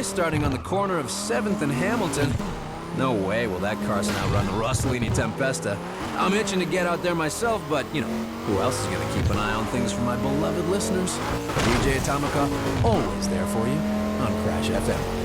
race starting on the corner of 7th and Hamilton. No way will that Carson outrun the Rossellini Tempesta. I'm itching to get out there myself, but, you know, who else is gonna keep an eye on things for my beloved listeners? DJ Atomica, always there for you on Crash FM.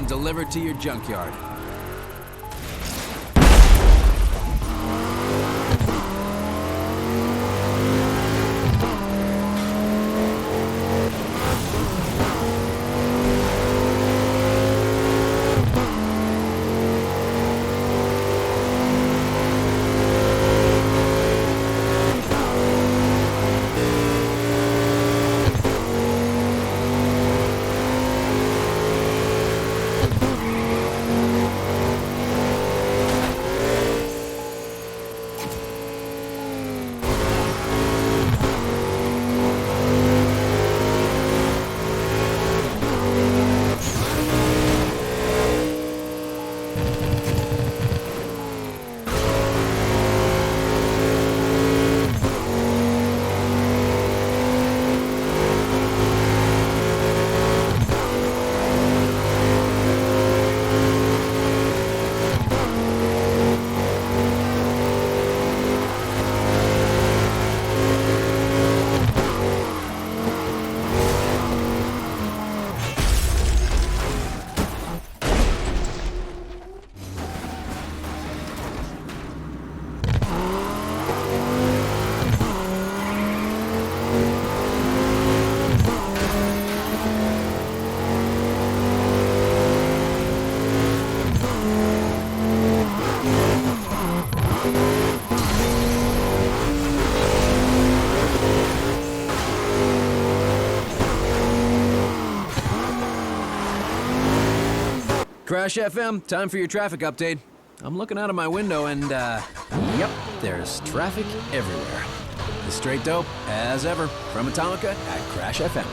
Delivered to your junkyard. Crash FM, time for your traffic update. I'm looking out of my window and, yep, there's traffic everywhere. The straight dope, as ever, from Atomica at Crash FM.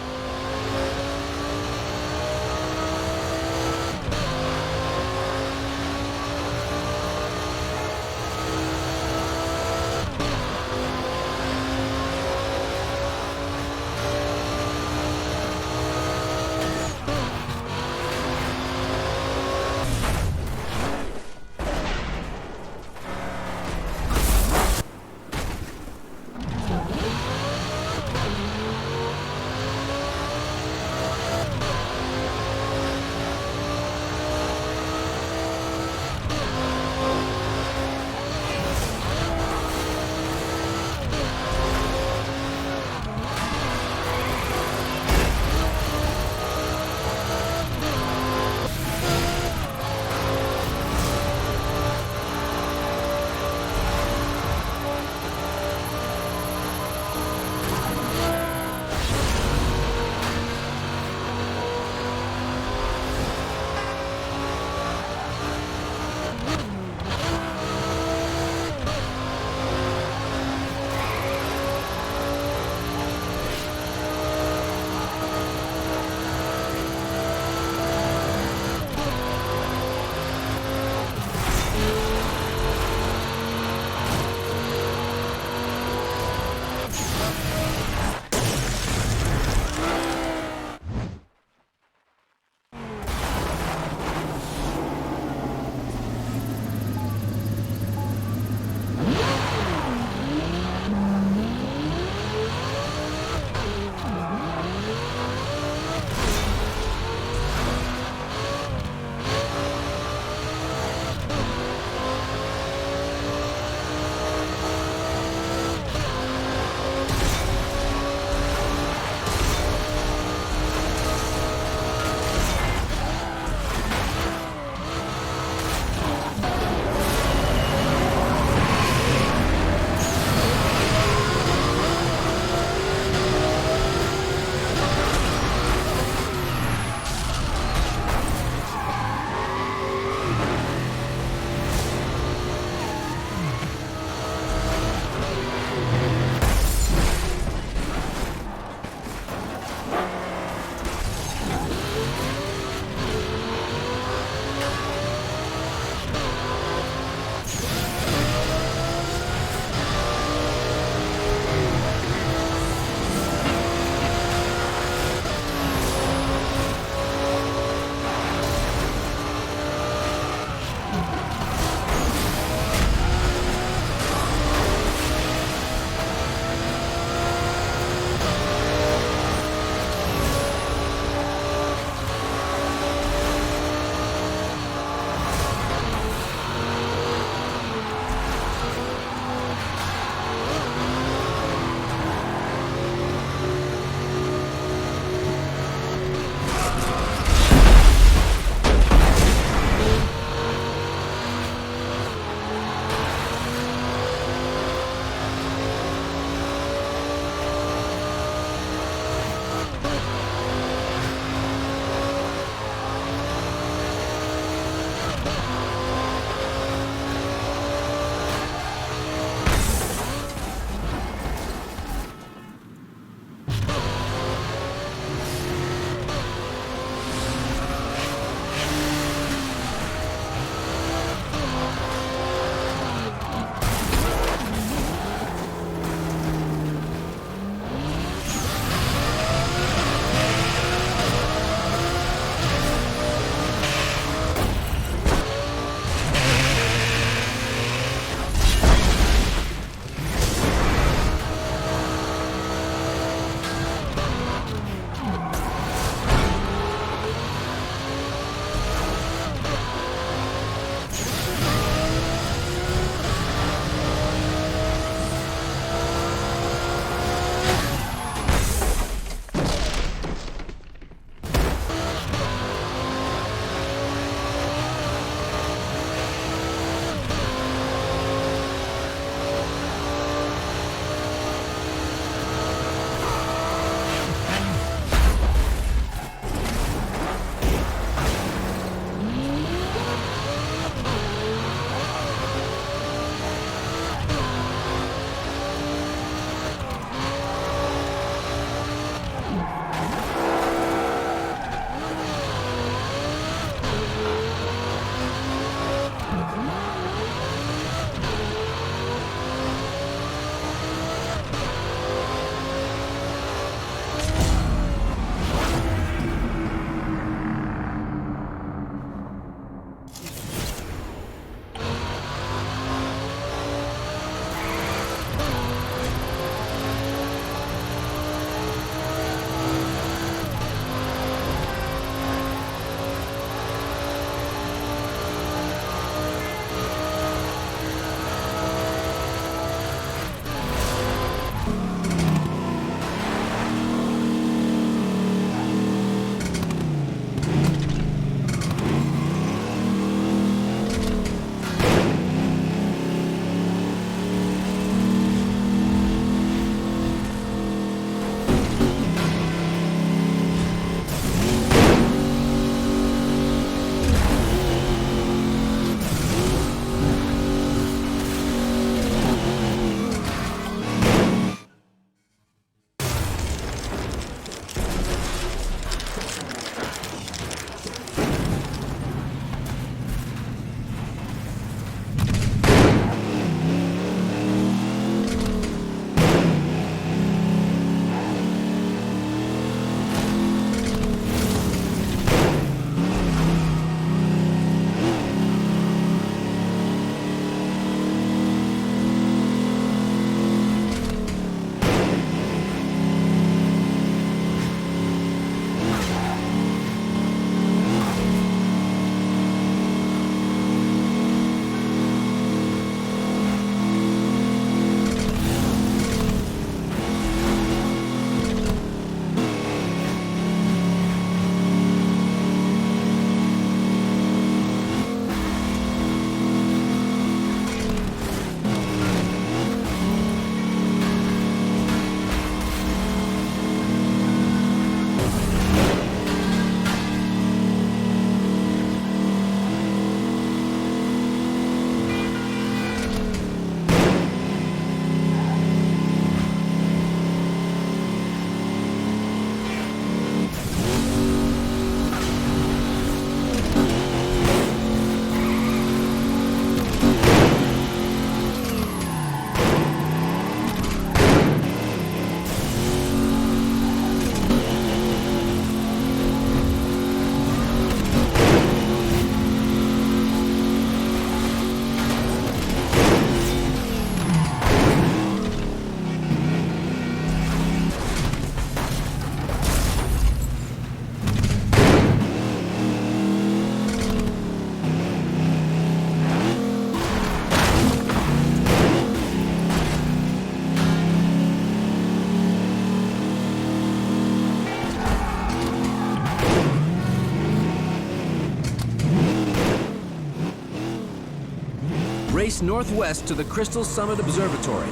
race northwest to the Crystal Summit Observatory.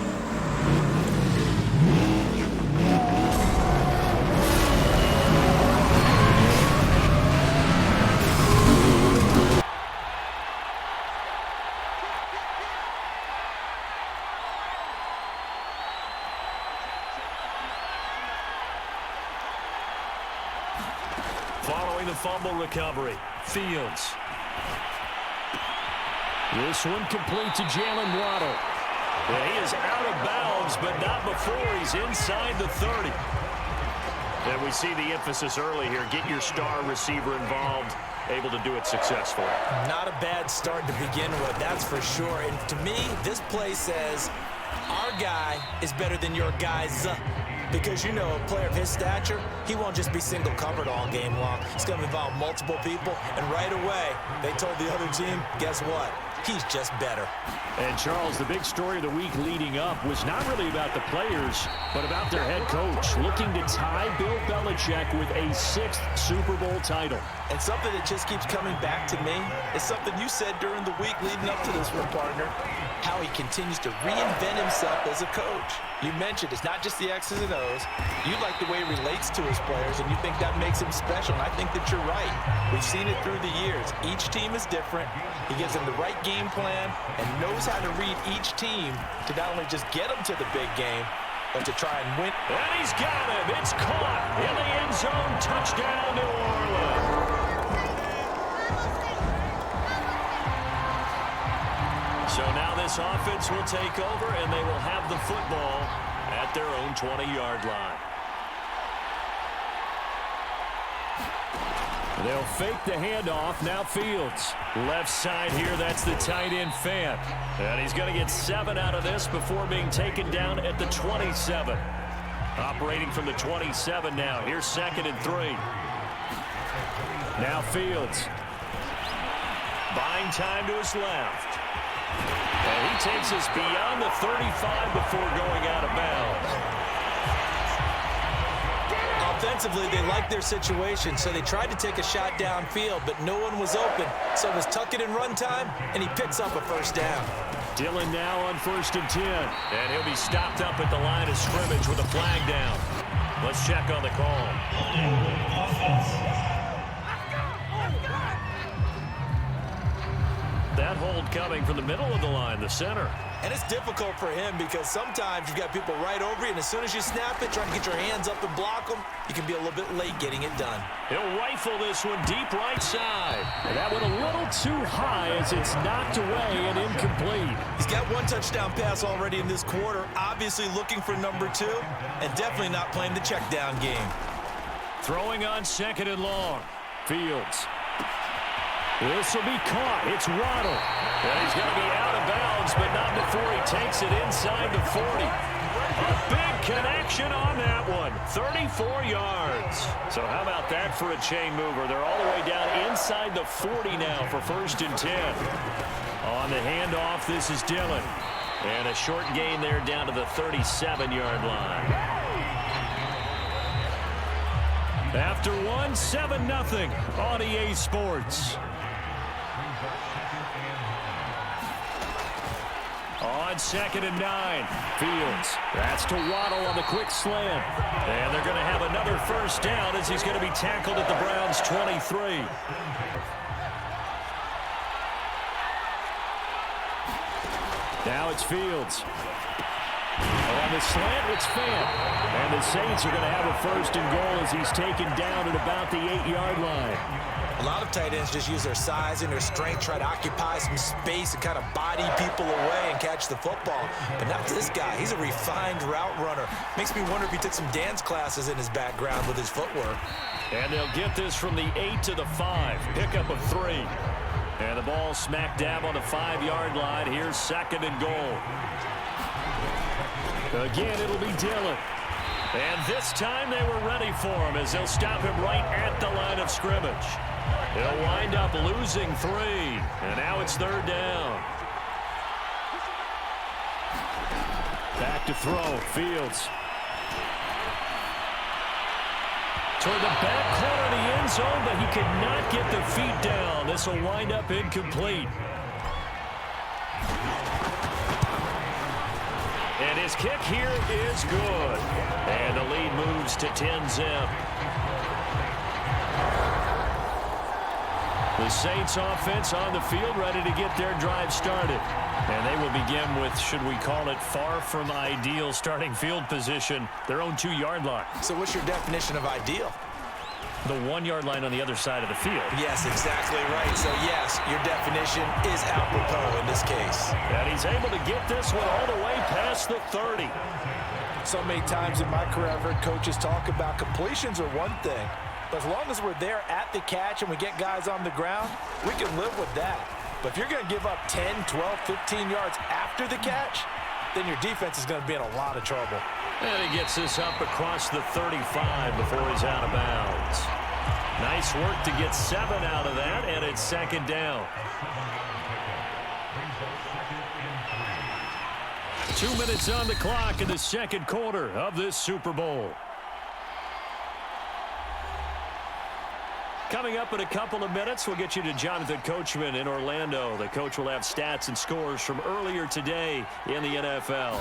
Following the fumble recovery, Fields. This one complete to Jalen Waddle. And he is out of bounds, but not before he's inside the 30. And we see the emphasis early here. Get your star receiver involved, able to do it successfully. Not a bad start to begin with, that's for sure. And to me, this play says our guy is better than your guy's. Because, you know, a player of his stature, he won't just be single covered all game long. It's going to involve multiple people. And right away, they told the other team, guess what? He's just better. And, Charles, the big story of the week leading up was not really about the players, but about their head coach looking to tie Bill Belichick with a 6th Super Bowl title. And something that just keeps coming back to me is something you said during the week leading up to this one, partner. How he continues to reinvent himself as a coach. You mentioned it's not just the X's and O's. You like the way he relates to his players, and you think that makes him special, and I think that you're right. We've seen it through the years. Each team is different. He gives them the right game plan and knows how to read each team to not only just get them to the big game, but to try and win. And he's got him. It's caught in the end zone. Touchdown, New Orleans. So now this offense will take over, and they will have the football at their own 20-yard line. They'll fake the handoff. Now Fields. Left side here, that's the tight end Fant. And he's going to get 7 out of this before being taken down at the 27. Operating from the 27 now. Here's 2nd and 3. Now Fields. Buying time to his left. And he takes us beyond the 35 before going out of bounds. Offensively, they liked their situation, so they tried to take a shot downfield, but no one was open. So it was tuck it and run time, and he picks up a first down. Dillon now on 1st and 10. And he'll be stopped up at the line of scrimmage with a flag down. Let's check on the call. That hold coming from the middle of the line, the center. And it's difficult for him because sometimes you've got people right over you, and as soon as you snap it, trying to get your hands up and block them, you can be a little bit late getting it done. He'll rifle this one deep right side. And that went a little too high as it's knocked away and incomplete. He's got 1 touchdown pass already in this quarter, obviously looking for number 2, and definitely not playing the check down game. Throwing on 2nd and long. Fields. This will be caught. It's Waddle. And he's going to be out of bounds, but not before he takes it inside the 40. A big connection on that one. 34 yards. So how about that for a chain mover? They're all the way down inside the 40 now for 1st and 10. On the handoff, this is Dillon. And a short gain there down to the 37-yard line. After one, 7-0 on EA Sports. On 2nd and 9, Fields. That's to Waddle on the quick slant. And they're going to have another first down as he's going to be tackled at the Browns' 23. Now it's Fields. On the slant, it's Fant. And the Saints are going to have a 1st and goal as he's taken down at about the 8-yard line. A lot of tight ends just use their size and their strength, try to occupy some space and kind of body people away and catch the football. But not this guy. He's a refined route runner. Makes me wonder if he took some dance classes in his background with his footwork. And they'll get this from the 8 to the 5. Pickup of 3. And the ball smack dab on the 5-yard line. Here's 2nd and goal. Again, it'll be Dillon. And this time they were ready for him as they'll stop him right at the line of scrimmage. He'll wind up losing 3. And now it's 3rd down. Back to throw. Fields. Toward the back corner of the end zone, but he could not get the feet down. This will wind up incomplete. His kick here is good. And the lead moves to 10-zip. The Saints offense on the field, ready to get their drive started. And they will begin with, should we call it, far from ideal starting field position, their own 2-yard line. So what's your definition of ideal? The 1-yard line on the other side of the field. Yes, exactly right. So, yes, your definition is apropos in this case. And he's able to get this one all the way past the 30. So many times in my career, I've heard coaches talk about completions are one thing. But as long as we're there at the catch and we get guys on the ground, we can live with that. But if you're going to give up 10, 12, 15 yards after the catch, then your defense is going to be in a lot of trouble. And he gets this up across the 35 before he's out of bounds. Nice work to get 7 out of that, and it's second down. 2 minutes on the clock in the second quarter of this Super Bowl. Coming up in a couple of minutes, we'll get you to Jonathan Coachman in Orlando. The coach will have stats and scores from earlier today in the NFL.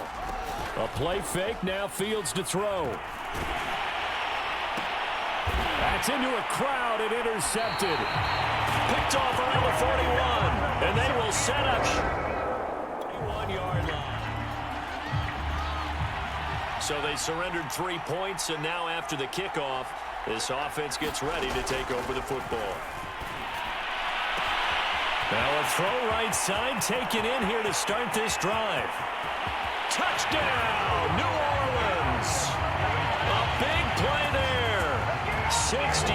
A play fake, now Fields to throw. That's into a crowd and intercepted. Picked off around the 41, and they will set up 21-yard line. So they surrendered 3 points, and now after the kickoff, this offense gets ready to take over the football. Now a throw right side taken in here to start this drive. Touchdown, New Orleans. A big play there. 60.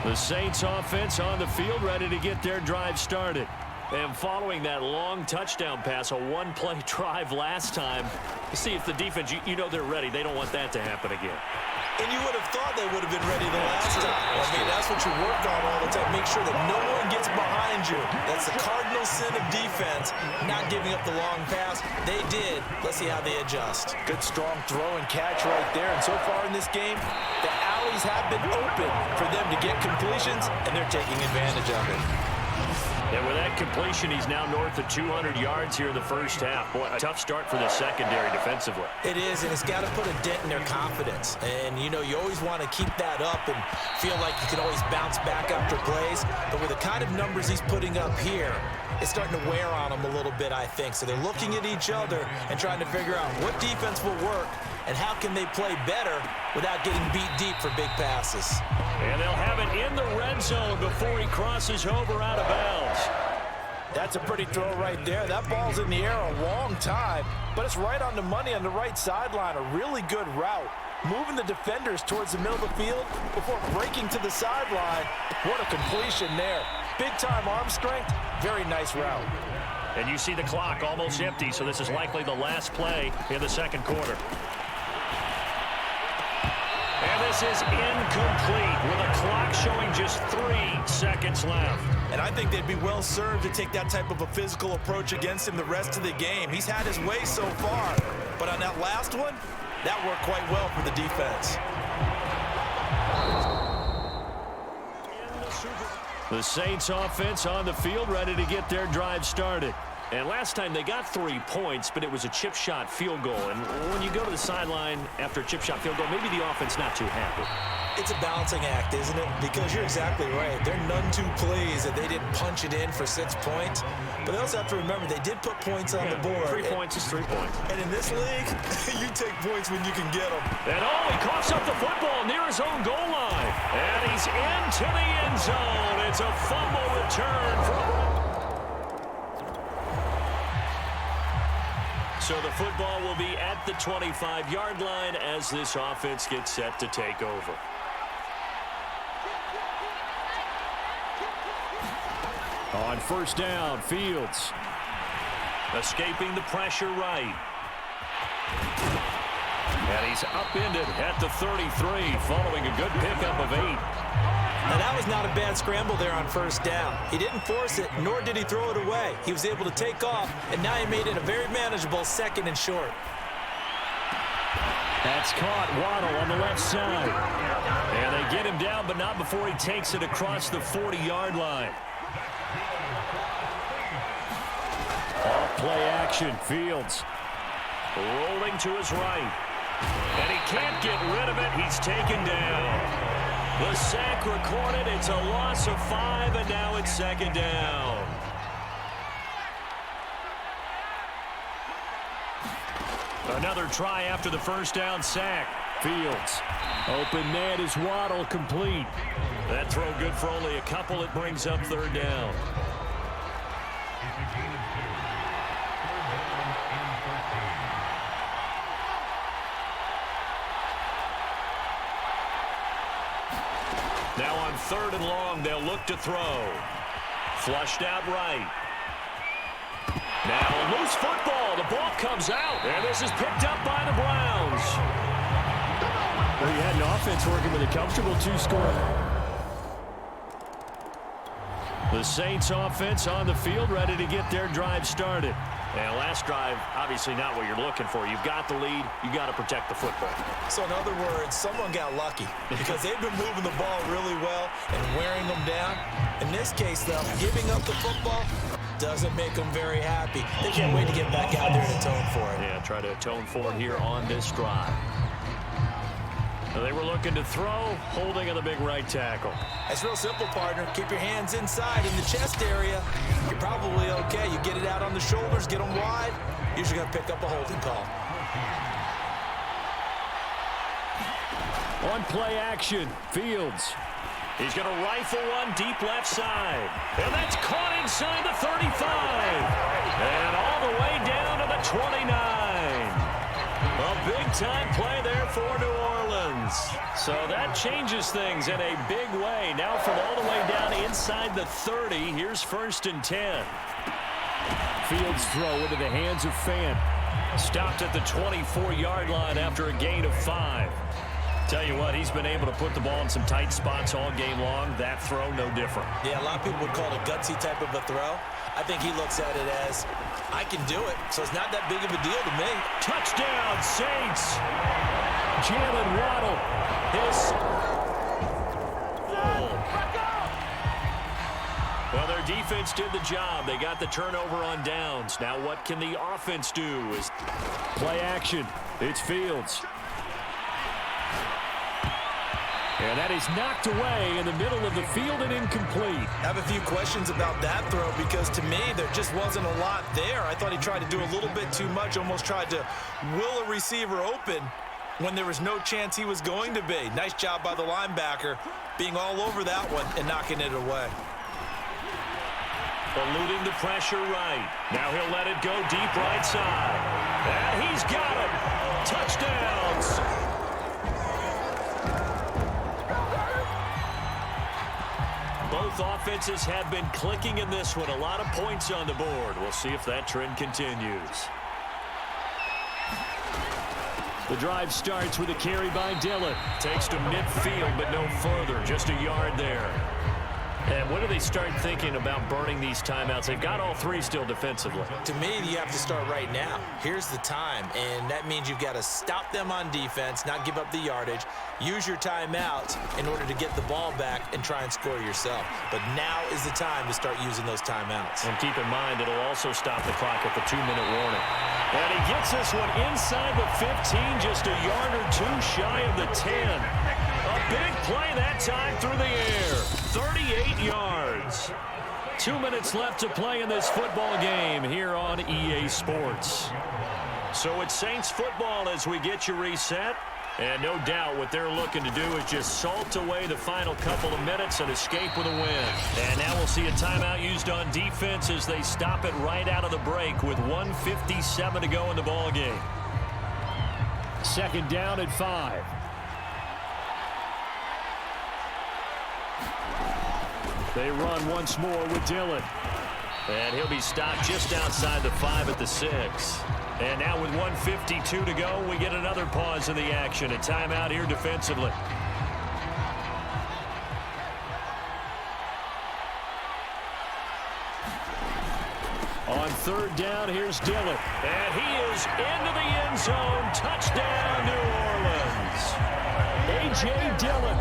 The Saints offense on the field ready to get their drive started. And following that long touchdown pass, a one-play drive last time, see if the defense, you know they're ready. They don't want that to happen again. And you would have thought they would have been ready the last time. I mean, that's what you work on all the time. Make sure that no one gets behind you. That's the cardinal sin of defense, not giving up the long pass. They did. Let's see how they adjust. Good, strong throw and catch right there. And so far in this game, the alleys have been open for them to get completions, and they're taking advantage of it. And with that completion, he's now north of 200 yards here in the first half. Boy, a tough start for the secondary defensively. It is, and it's got to put a dent in their confidence. And, you know, you always want to keep that up and feel like you can always bounce back after plays. But with the kind of numbers he's putting up here, it's starting to wear on them a little bit, I think. So they're looking at each other and trying to figure out what defense will work and how can they play better without getting beat deep for big passes. And they'll have it in the red zone before he crosses over out of bounds. That's a pretty throw right there. That ball's in the air a long time, but it's right on the money on the right sideline. A really good route. Moving the defenders towards the middle of the field before breaking to the sideline. What a completion there. Big-time arm strength. Very nice route. And you see the clock almost empty, so this is likely the last play in the second quarter. And this is incomplete with a clock showing just 3 seconds left. And I think they'd be well served to take that type of a physical approach against him the rest of the game. He's had his way so far, but on that last one, that worked quite well for the defense. The Saints offense on the field ready to get their drive started. And last time they got 3 points, but it was a chip shot field goal. And when you go to the sideline after a chip shot field goal, maybe the offense not too happy. It's a balancing act, isn't it? Because you're exactly right. They're none too pleased that they didn't punch it in for 6 points. But they also have to remember they did put points on the board. 3 points is 3 points. And in this league, you take points when you can get them. And he coughs up the football near his own goal line. And he's into the end zone. It's a fumble return from... So the football will be at the 25-yard line as this offense gets set to take over. On first down, Fields. Escaping the pressure right. And he's upended at the 33 following a good pickup of 8. Now, that was not a bad scramble there on first down. He didn't force it, nor did he throw it away. He was able to take off, and now he made it a very manageable 2nd and short. That's caught. Waddle on the left side. And they get him down, but not before he takes it across the 40-yard line. Off Play action. Fields rolling to his right. And he can't get rid of it. He's taken down. The sack recorded. It's a loss of 5, and now it's second down. Another try after the first down sack. Fields. Open man is Waddle, complete. That throw good for only a couple. It brings up third down. Now on third and long, they'll look to throw. Flushed out right. Now loose football. The ball comes out. And this is picked up by the Browns. Well, you had an offense working with a comfortable 2-score. The Saints offense on the field, ready to get their drive started. And last drive, obviously not what you're looking for. You've got the lead. You got to protect the football. So in other words, someone got lucky because they've been moving the ball really well and wearing them down. In this case, though, giving up the football doesn't make them very happy. They can't wait to get back out there and atone for it. Yeah, try to atone for it here on this drive. They were looking to throw, holding on the big right tackle. It's real simple, partner. Keep your hands inside in the chest area. You're probably okay. You get it out on the shoulders, get them wide. Usually going to pick up a holding call. On play action, Fields. He's going to rifle one deep left side. And that's caught inside the 35. And all the way down to the 29. A big-time play there for New Orleans. So that changes things in a big way. Now from all the way down inside the 30, here's 1st and 10. Fields throw into the hands of Fant. Stopped at the 24-yard line after a gain of 5. Tell you what, he's been able to put the ball in some tight spots all game long. That throw, no different. Yeah, a lot of people would call it a gutsy type of a throw. I think he looks at it as, I can do it, so it's not that big of a deal to me. Touchdown, Saints! Jalen Waddle. Well, their defense did the job. They got the turnover on downs. Now what can the offense do? Is play action. It's Fields. And that is knocked away in the middle of the field and incomplete. I have a few questions about that throw because to me there just wasn't a lot there. I thought he tried to do a little bit too much, almost tried to will a receiver open when there was no chance he was going to be. Nice job by the linebacker being all over that one and knocking it away. Eluding the pressure right. Now he'll let it go deep right side. And he's got it. Touchdowns. Both offenses have been clicking in this one. A lot of points on the board. We'll see if that trend continues. The drive starts with a carry by Dillon. Takes to midfield, but no further. Just a yard there. And when do they start thinking about burning these timeouts? They've got all three still defensively. To me, you have to start right now. Here's the time, and that means you've got to stop them on defense, not give up the yardage, use your timeouts in order to get the ball back and try and score yourself. But now is the time to start using those timeouts. And keep in mind, it'll also stop the clock at the 2-minute warning. And he gets this one inside the 15, just a yard or two shy of the 10. A big play that time through the air. 38 yards. 2 minutes left to play in this football game here on EA Sports. So it's Saints football as we get you reset. And no doubt what they're looking to do is just salt away the final couple of minutes and escape with a win. And now we'll see a timeout used on defense as they stop it right out of the break with 1:57 to go in the ball game. Second down at 5. They run once more with Dillon. And he'll be stopped just outside the 5 at the 6. And now with 1:52 to go, we get another pause in the action. A timeout here defensively. On third down, here's Dillon. And he is into the end zone. Touchdown, New Orleans. A.J. Dillon.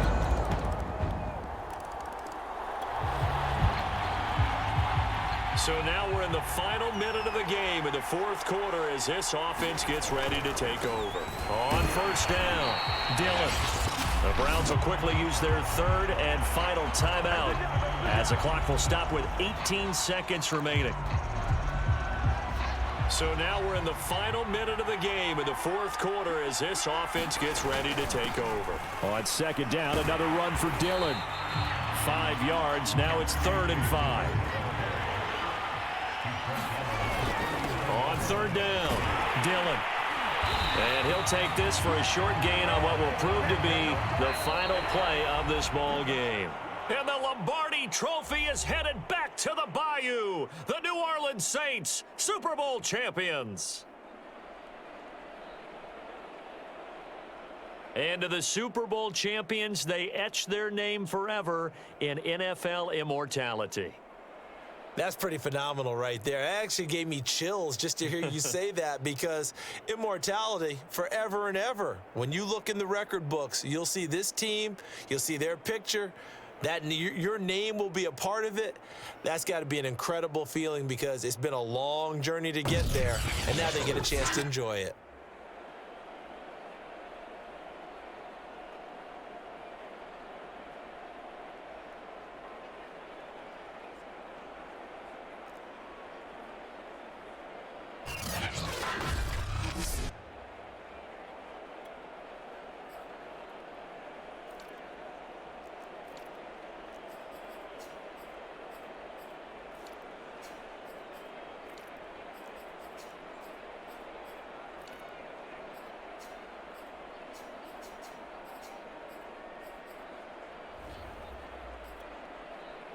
So now we're in the final minute of the game in the fourth quarter as this offense gets ready to take over. On first down, Dillon. The Browns will quickly use their third and final timeout as the clock will stop with 18 seconds remaining. So now we're in the final minute of the game in the fourth quarter as this offense gets ready to take over. On second down, another run for Dillon. 5 yards. Now it's 3rd and 5. On third down, Dillon. And he'll take this for a short gain on what will prove to be the final play of this ball game. And the Lombardi Trophy is headed back to the Bayou. The New Orleans Saints, Super Bowl champions. And to the Super Bowl champions, they etch their name forever in NFL immortality. That's pretty phenomenal right there. It actually gave me chills just to hear you say that, because immortality forever and ever. When you look in the record books, you'll see this team, you'll see their picture, that your name will be a part of it. That's got to be an incredible feeling, because it's been a long journey to get there, and now they get a chance to enjoy it.